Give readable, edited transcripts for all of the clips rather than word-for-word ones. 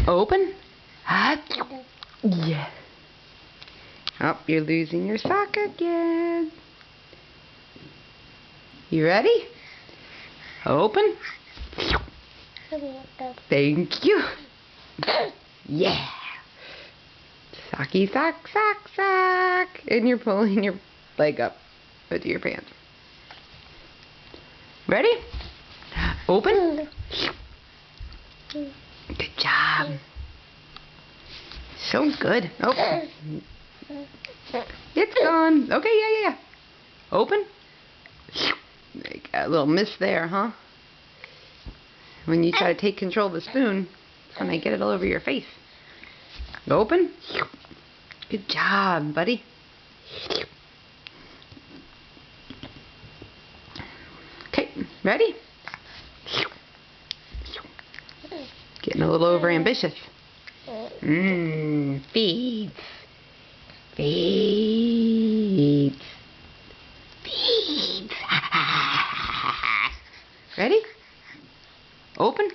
Open. Yeah. Oh, you're losing your sock again. You ready? Open. Thank you. Yeah. Socky sock, sock, sock. And you're pulling your leg up with your pants. Ready? Open. Good job. So good. Oh. It's gone. Okay, yeah. Open. Got a little miss there, huh? When you try to take control of the spoon, it's when I get it all over your face. Open. Good job, buddy. Okay, ready? Getting a little over ambitious. Feeds. Feeds. Feeds. Ready? Open.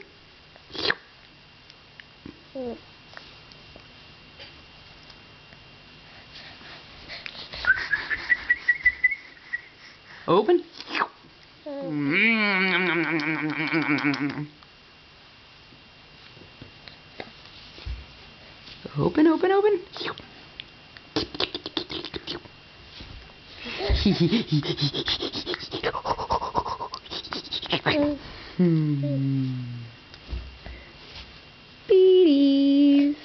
Open. Open, open, open. Beaties.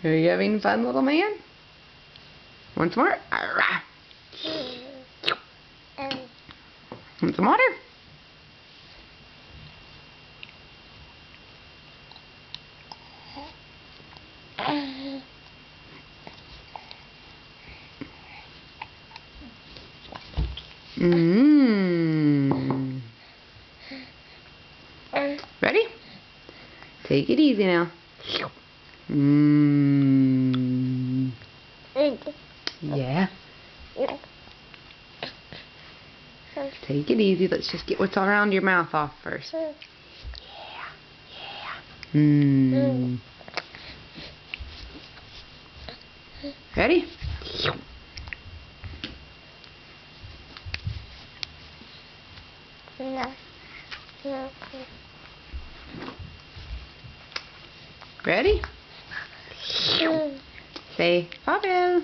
Are you having fun, little man? Once more. Want some water? Ready? Take it easy now. Yeah. Take it easy. Let's just get what's around your mouth off first. Yeah. Ready? Ready? Say, Pavel.